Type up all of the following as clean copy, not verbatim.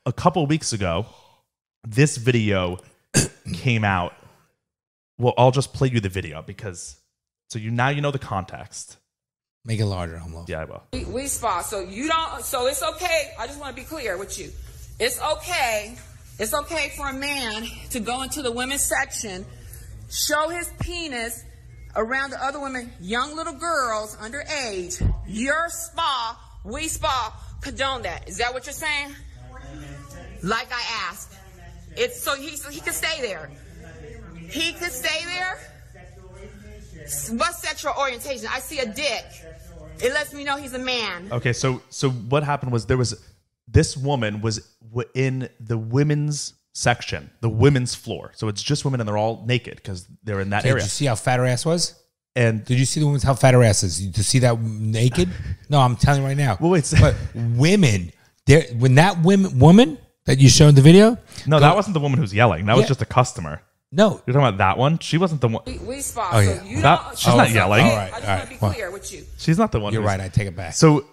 a couple of weeks ago, this video came out. Well, I'll just play you the video because now you know the context. Make it larger, almost. Yeah, I will. We spa, so you don't. So it's okay. I just want to be clear with you. It's okay. It's okay for a man to go into the women's section, show his penis around the other women, young little girls underage. Your spa, we spa, condone that. Is that what you're saying? Like I asked. It's so he can stay there. He could stay there. What sexual orientation? I see a dick. It lets me know he's a man. Okay, so what happened was this woman was in the women's section, the women's floor. So it's just women and they're all naked because they're in that area. Did you see how fat her ass was? And did you see the women's how fat her ass is? Did you see that naked? No, I'm telling you right now. Well, wait. But women, when that woman that you showed the video? No, that wasn't the woman who's yelling. That was just a customer. No. You're talking about that one? She wasn't the one. We spot. Oh, yeah. So you don't, she's not yelling. All right. I just want to be clear with you. She's not the one. You're right. I take it back. So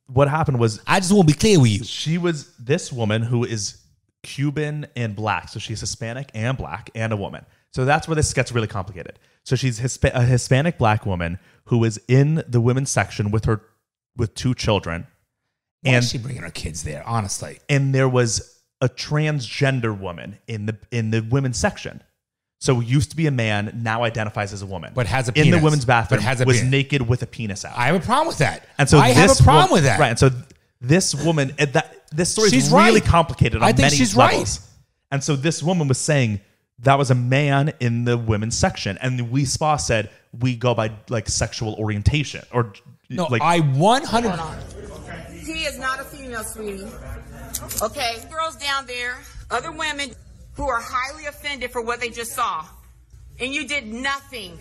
what happened was... I just want to be clear with you. She was this woman who is Cuban and black. So she's Hispanic and black and a woman. So that's where this gets really complicated. So she's a Hispanic black woman who is in the women's section with 2 children. Why is she bringing her kids there, honestly? And there was a transgender woman in the women's section. So used to be a man, now identifies as a woman. But has a penis. In the women's bathroom, was penis. naked with a penis out. I have a problem with that. And so I have a problem with that. Right. And so this woman, this story is right. really complicated on many she's levels. Right. And so this woman was saying that was a man in the women's section. And the We Spa said, we go by like sexual orientation. Or no, like, I 100. He is not a female, sweetie. Okay, girls down there, other women who are highly offended for what they just saw. And you did nothing.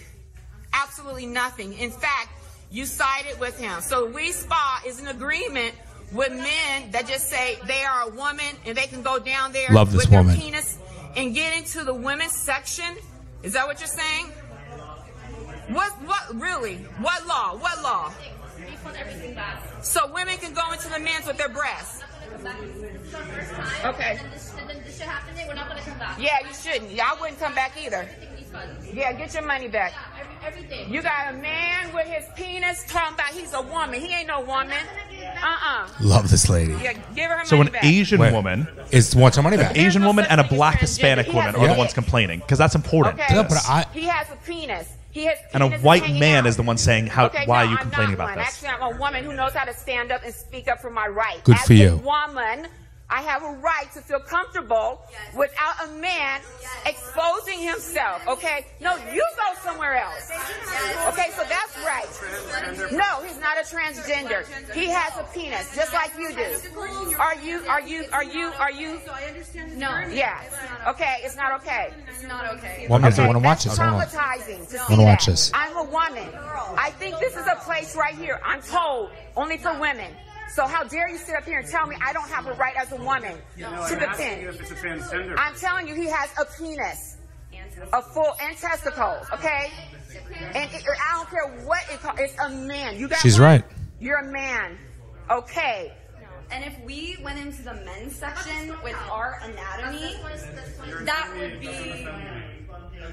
Absolutely nothing. In fact, you sided with him. So We Spa is in agreement with men that just say they are a woman and they can go down there with their penis and get into the women's section. Is that what you're saying? What really? What law? What law? So women can go into the men's with their breasts. Okay. And then this should happen there. We're not going to come back. Yeah, you shouldn't. Yeah, I wouldn't come back either. Yeah, get your money back. Everything. You got a man with his penis talking about he's a woman. He ain't no woman. Love this lady. Yeah, give her her so money an back. Asian woman wants her money back. An Asian woman and a black Hispanic woman are the ones complaining because that's important. Okay. No, but he has a penis. And a white man is the one saying, why are you complaining about this? Actually, I'm a woman who knows how to stand up and speak up for my rights. Good for you. As a woman, I have a right to feel comfortable without a man exposing himself, okay? No, you go somewhere else. Okay, so that's right. No, he's not a transgender. He has a penis, just like you do. Are you? No. Yeah. Okay, it's not okay. It's not okay. One minute, I want to watch That's this. Hold on. traumatizing to I see want to watch that. this. I'm a woman. I think this is a place right here, I'm told, only for women. So how dare you sit up here and tell me I don't have a right as a woman to defend? I'm telling you, he has a penis, a full and testicles. Okay, and I don't care what it calls. It's a man. You got She's one? right. You're a man. Okay. And if we went into the men's section with our anatomy, that would be...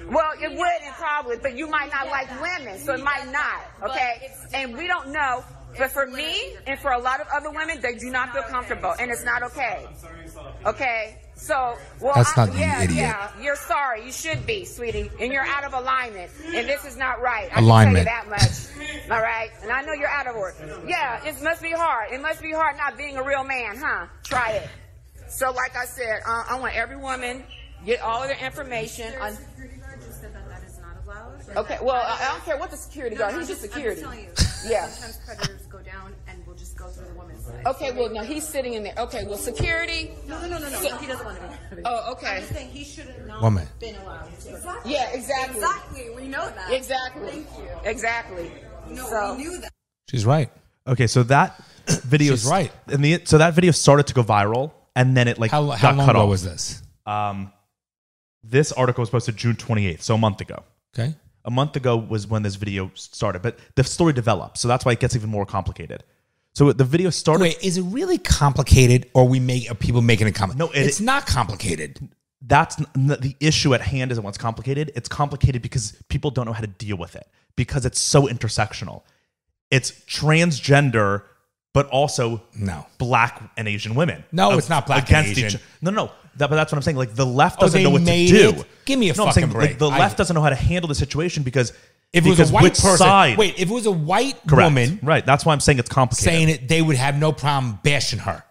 Well, it would probably, but you might not like women, so it might not. Okay, and we don't know. But for me and for a lot of other women, they do not feel comfortable, and it's not okay. Okay? So, well, that's not yeah, idiot. Yeah, you're sorry. You should be, sweetie. And you're out of alignment. And this is not right. I Alignment. can tell you that much. All right? And I know you're out of order. Yeah, it must be hard. It must be hard not being a real man, huh? Try it. So, like I said, I want every woman get all of their information. Okay, well, I don't care what the security guard. He's just security. Yeah. Sometimes predators go down and will just go through the woman's side. Okay, well, no, he's sitting in there. Okay, well, security. No. He doesn't want to be. Oh, okay. I'm just saying he should have not Woman. been allowed to. Exactly. Yeah, exactly. Exactly. We know that. Exactly. Thank you. Exactly. No, So- we knew that. She's right. Okay, so that video... She's right. So that video started to go viral, and then it How got long cut ago off. was this? This article was posted June 28th, so a month ago. Okay. A month ago was when this video started, but the story developed, so that's why it gets even more complicated. So the video started. Wait, is it really complicated, or are people making it complicated? No, it's not complicated. That's the issue at hand. Isn't what's complicated. It's complicated because people don't know how to deal with it because it's so intersectional. It's transgender, but also black and Asian women. No, it's not black and Asian. No. But that's what I'm saying. Like the left doesn't know what to do. Give me a fucking I'm saying, break. Like, the left doesn't know how to handle the situation because if it was a white person, side, if it was a white correct, woman, right? That's why I'm saying it's complicated. Saying it, they would have no problem bashing her.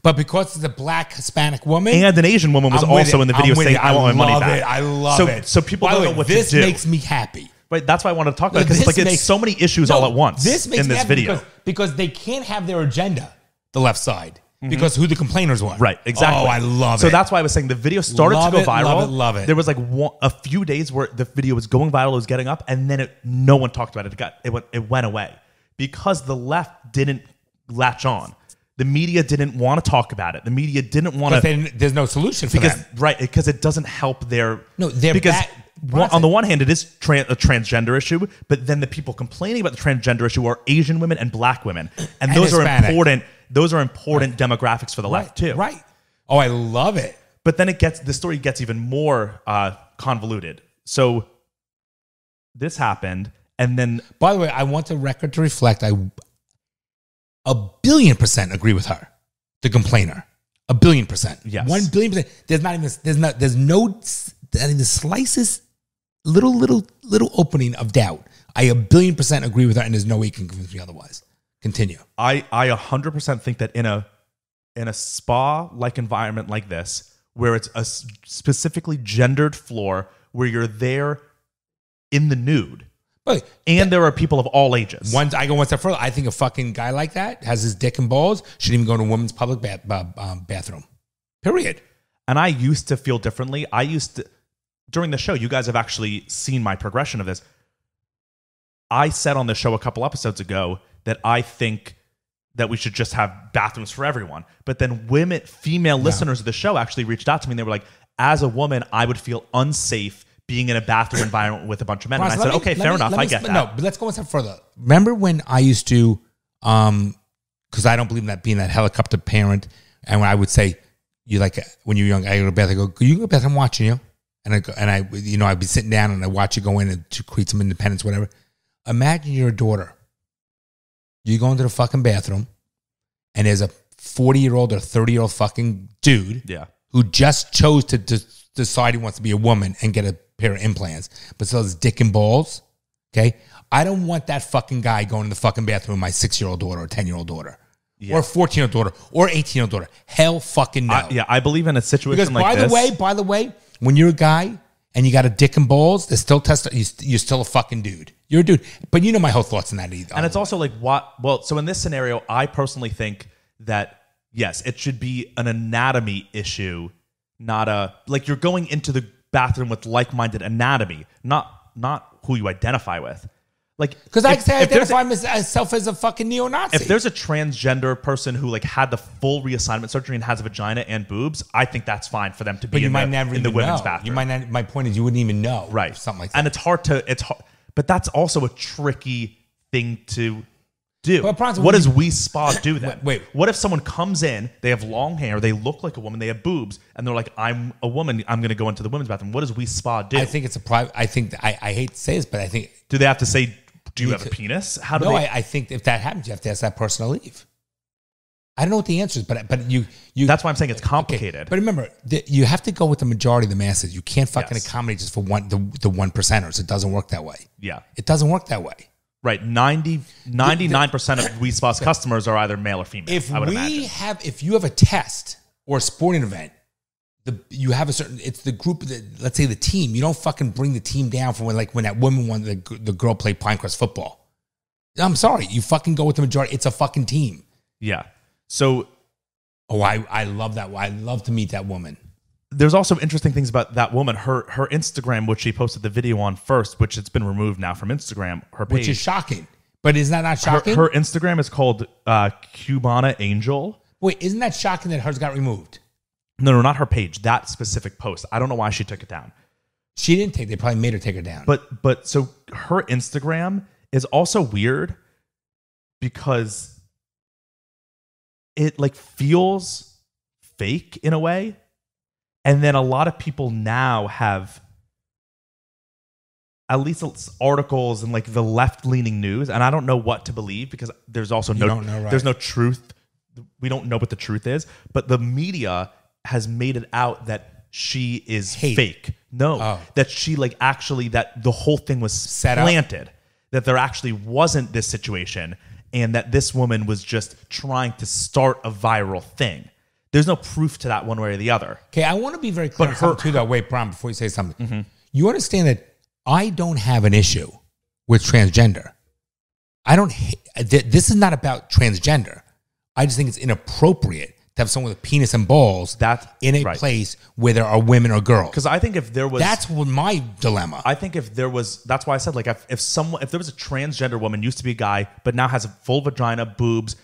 But because it's a black Hispanic woman and an Asian woman was also in the video saying, "I want my money back." I love it. So people don't know what to do. This makes me happy. Right, that's why I wanted to talk about it because it's so many issues all at once this makes in this video. Because they can't have their agenda, the left side, because who the complainers were. Right, exactly. Oh, I love it. So that's why I was saying the video started to go viral. Love it. There was like a few days where the video was going viral, it was getting up, and then no one talked about it. It went away because the left didn't latch on. The media didn't want to talk about it. The media didn't want to. There's no solution for them. Right, because it doesn't help their. No, on the one hand, it is a transgender issue, but then the people complaining about the transgender issue are Asian women and black women, and those Hispanic. Are important. Those are important demographics for the left too. Right. Oh, I love it. But then the story gets even more convoluted. So this happened, and then by the way, I want the record to reflect. I 1,000,000,000% agree with her, the complainer. 1,000,000,000%. Yes. 1,000,000,000%. There's no the slightest little opening of doubt. I 1,000,000,000% agree with her, and there's no way you can convince me otherwise. Continue. I 100% think that in a spa like environment like this, where it's a specifically gendered floor, where you're there in the nude. And there are people of all ages. I go one step further. I think a fucking guy like that has his dick and balls shouldn't even go to a women's public bathroom. Period. And I used to feel differently. During the show, you guys have actually seen my progression of this. I said on the show a couple episodes ago that I think that we should just have bathrooms for everyone. But then female listeners of the show actually reached out to me and they were like, as a woman, I would feel unsafe being in a bathroom environment with a bunch of men. And I said, okay, fair enough. I get that. No, but let's go one step further. Remember when I used to, because I don't believe in that being that helicopter parent, and when I would say, when you're young, I go to the bathroom, I go, you go to the bathroom, I'm watching you. And I'd be sitting down and I watch you go in and to create some independence, whatever. Imagine you're a daughter. You go into the fucking bathroom and there's a 40-year-old or 30-year-old fucking dude who just chose to decide he wants to be a woman and get a pair of implants, but still has dick and balls. Okay? I don't want that fucking guy going to the fucking bathroom with my 6-year-old daughter or 10-year-old daughter. Or 14-year-old daughter or 18-year-old daughter. Hell fucking no. I believe in a situation like this. Because by the way, when you're a guy and you got a dick and balls, there's still you're still a fucking dude. You're a dude. But you know my whole thoughts on that either. And it's also like so in this scenario, I personally think that yes, it should be an anatomy issue, not like you're going into the bathroom with like-minded anatomy, not who you identify with. Like, because I identify myself as a fucking neo-Nazi. If there's a transgender person who like had the full reassignment surgery and has a vagina and boobs, I think that's fine for them to be in the women's bathroom. You might not. My point is, you wouldn't even know, right? Something like that. And it's hard, but that's also a tricky thing to do. What does We Spa do then? Wait. What if someone comes in, they have long hair, they look like a woman, they have boobs, and they're like, I'm a woman, I'm going to go into the women's bathroom. What does We Spa do? I think it's a private. I think I hate to say this, but I think do they have to say? Do you have a penis? How do they? I think if that happens, you have to ask that person to leave. I don't know what the answer is, but you. That's why I'm saying it's complicated. Okay. But remember, you have to go with the majority of the masses. You can't fucking accommodate just for the 1%ers. It doesn't work that way. Yeah. It doesn't work that way. Right. 99% of We Spa's customers are either male or female. If you have a test or a sporting event, you have it's the group that, let's say the team. You don't fucking bring the team down from when that woman won the girl played Pinecrest football. I'm sorry, you fucking go with the majority. It's a fucking team. Yeah. So, I love that. I love to meet that woman. There's also interesting things about that woman. Her Instagram, which she posted the video on first, which it's been removed now from Instagram. Her page, which is shocking. But isn't that not shocking? Her Instagram is called Cubana Angel. Wait, isn't that shocking that hers got removed? No, not her page. That specific post. I don't know why she took it down. She didn't take. They probably made her take her down. But so her Instagram is also weird because it like feels fake in a way. And then a lot of people now have at least articles and like the left-leaning news, and I don't know what to believe because there's also there's no truth. We don't know what the truth is, but the media has made it out that she is fake. No, that she like actually that the whole thing was set planted. That there actually wasn't this situation, and that this woman was just trying to start a viral thing. There's no proof to that one way or the other. Okay, I want to be very clear too, though. Wait, Bron, before you say something. You understand that I don't have an issue with transgender. I don't. This is not about transgender. I just think it's inappropriate to have someone with a penis and balls in a place where there are women or girls. Because I think if there was, that's what my dilemma. I think if there was, that's why I said like if there was a transgender woman used to be a guy but now has a full vagina, boobs,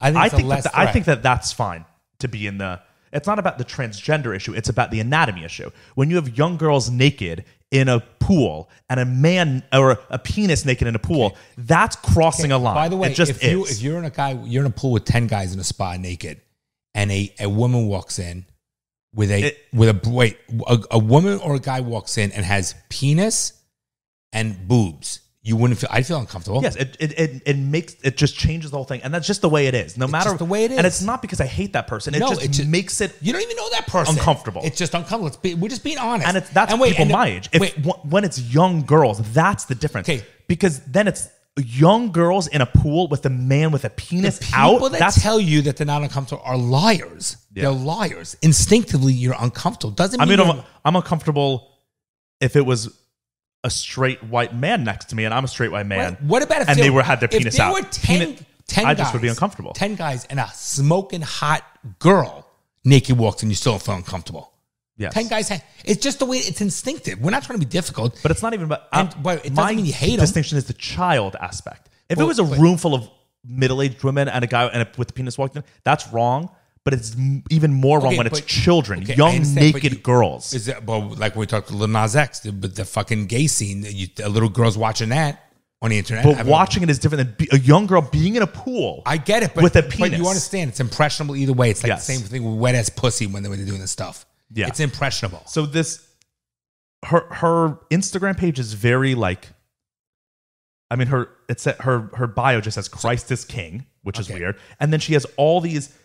I think that that's fine to be in the. It's not about the transgender issue. It's about the anatomy issue. When you have young girls naked in a pool and a man or a penis naked in a pool, that's crossing a line. By the way, it just if you're in a pool with 10 guys in a spa naked, and a woman walks in with a woman or a guy walks in and has penis and boobs, you wouldn't feel. I'd feel uncomfortable. Yes, it just changes the whole thing, and that's just the way it is. No matter just the way it is, and it's not because I hate that person. It just makes it. You don't even know that person. Uncomfortable. It's just uncomfortable. We're just being honest. And that's people my age. When it's young girls, that's the difference. Okay, because then it's young girls in a pool with a man with a penis out. People that tell you that they're not uncomfortable are liars. Yeah. They're liars. Instinctively, you're uncomfortable. Doesn't mean I'm uncomfortable if it was a straight white man next to me and I'm a straight white man. What about if they had their penis out? If there were 10 I guys, just would be uncomfortable. 10 guys and a smoking hot girl naked walks and you still feel uncomfortable. Yes. 10 guys. It's just the way it's instinctive. We're not trying to be difficult. But it's not even about. But it doesn't mean you hate them. Distinction is the child aspect. If it was a room full of middle-aged women and a guy with the penis walking in, that's wrong. But it's even more wrong when it's children, young naked girls. Is it, like we talked to Lil Nas X, the fucking gay scene. A little girl's watching that on the internet. But watching it is different than a young girl being in a pool. I get it, but with a penis. But you understand, it's impressionable either way. It's like the same thing with wet ass pussy when they're doing this stuff. Yeah, it's impressionable. So her Instagram page is very like. I mean, her bio just says Christ is King, which is weird, and then she has all these.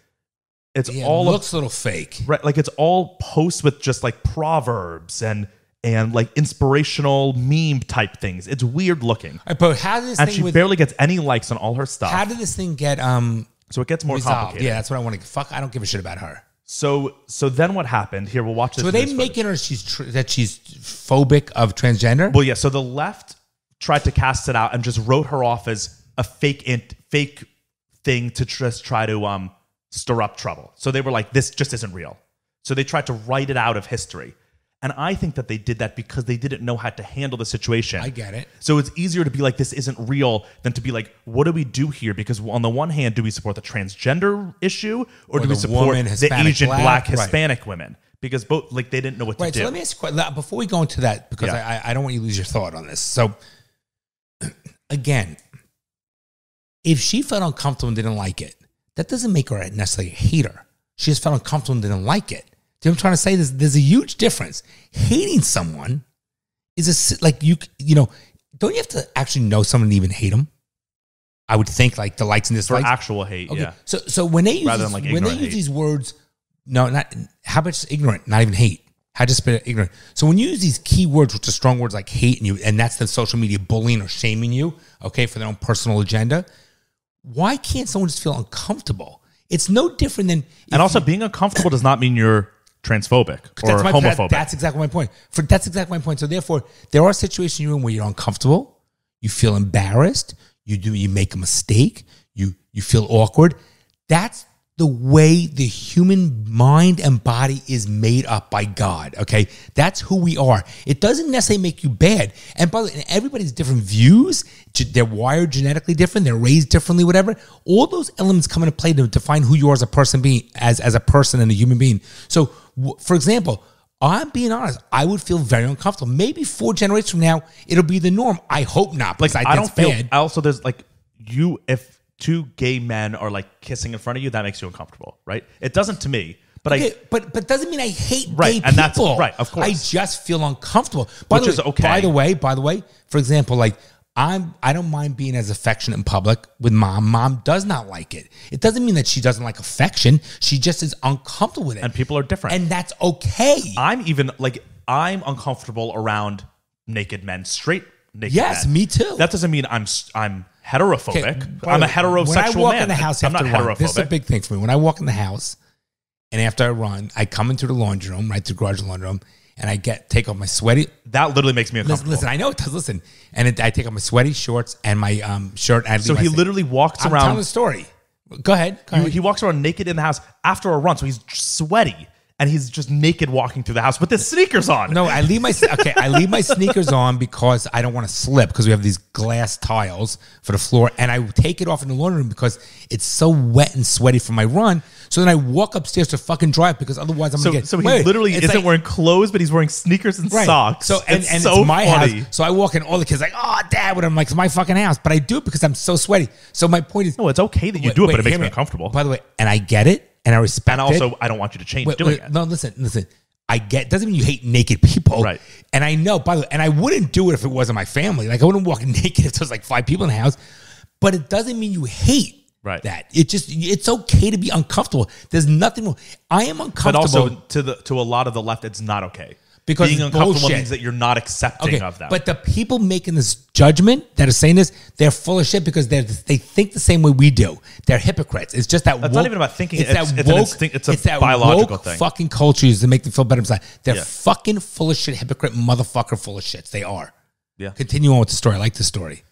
It looks a little fake, right? Like it's all posts with just like proverbs and like inspirational meme type things. It's weird looking. Right, but how did this and she barely gets any likes on all her stuff. How did this thing get So it gets more resolved? Complicated. Yeah, that's what I want to. Fuck, I don't give a shit about her. So then what happened? Here, we'll watch this. So are they making her that she's phobic of transgender? Well, yeah. So the left tried to cast it out and just wrote her off as a fake thing to just try to stir up trouble. So they were like, this just isn't real. So they tried to write it out of history. And I think that they did that because they didn't know how to handle the situation. I get it. So it's easier to be like, this isn't real than to be like, what do we do here? Because on the one hand, do we support the transgender issue or do we support the Asian, black, Hispanic women? Because both, like, they didn't know what to do. So let me ask you a question. Before we go into that, because I don't want you to lose your thought on this. So again, if she felt uncomfortable and didn't like it, that doesn't make her necessarily a hater. She just felt uncomfortable and didn't like it. Do you know what I'm trying to say? There's a huge difference. Hating someone is like you know, don't you have to actually know someone to even hate them? I would think like the likes and dislikes. For actual hate, okay. Yeah. So when they use these words, how about just ignorant, not even hate? How just ignorant? So when you use these key words, which are strong words like hate, and that's the social media bullying or shaming you, okay, for their own personal agenda. Why can't someone just feel uncomfortable? It's no different than... And also, being uncomfortable does not mean you're transphobic or homophobic. That's exactly my point. That's exactly my point. So therefore, there are situations you're in where you're uncomfortable, you feel embarrassed, you make a mistake, you feel awkward. That's the way the human mind and body is made up by God, okay? That's who we are. It doesn't necessarily make you bad. And by the way, everybody's different views. They're wired genetically different. They're raised differently, whatever. All those elements come into play to define who you are as a person, as a person and a human being. So, for example, I'm being honest, I would feel very uncomfortable. Maybe 4 generations from now, it'll be the norm. I hope not, because I think it's bad. Also, there's like, two gay men are like kissing in front of you, that makes you uncomfortable, right? It doesn't to me. But okay, but doesn't mean I hate Right, gay and people. that's right, of course. I just feel uncomfortable. Which is okay. By the way, for example, like I don't mind being as affectionate in public with mom. Mom does not like it. It doesn't mean that she doesn't like affection. She just is uncomfortable with it. And people are different. And that's okay. I'm uncomfortable around naked men, straight naked Yes, men. me too. That doesn't mean I'm heterophobic. Okay, I'm a heterosexual when I walk man. in the house I'm not after a run, this is a heterophobic. big thing for me. When I walk in the house and after I run, I come into the laundry room, right, the garage laundry room, and I take off my sweaty. That literally makes me uncomfortable. Listen, I know it does. Listen, and I take off my sweaty shorts and my shirt. And So he literally walks I'm around. telling the story. Go ahead. He walks around naked in the house after a run, so he's sweaty and he's just naked walking through the house with his sneakers on. No, I leave my sneakers on because I don't want to slip because we have these glass tiles for the floor, and I take it off in the laundry room because it's so wet and sweaty from my run. So then I walk upstairs to fucking dry it because otherwise I'm gonna get. So he literally isn't wearing clothes, but he's wearing sneakers and socks. So and it's my funny. house. So I walk in, all the kids like, oh, Dad, what? I'm like, it's my fucking house, but I do it because I'm so sweaty. So my point is, No, it's okay that you do it, but it makes hear me uncomfortable. By the way, and I get it, and I respect And it. also, I don't want you to change doing it. No, listen. I get, doesn't mean you hate naked people. Right. And I know, by the way, and I wouldn't do it if it wasn't my family. Like I wouldn't walk naked if there's like 5 people in the house. But it doesn't mean you hate that. It's okay to be uncomfortable. There's nothing wrong. I am uncomfortable. But also to a lot of the left, it's not okay. Because being it's uncomfortable bullshit. means that you're not accepting of them. But the people making this judgment that are saying this, they're full of shit because they think the same way we do. They're hypocrites. It's just that That's woke, not even about thinking. It's It's that an woke. instinct. It's a that biological woke thing. Fucking cultures to make them feel better inside. They're Yeah. fucking full of shit, hypocrite motherfucker, full of shits. They are. Yeah. Continue on with the story. I like the story.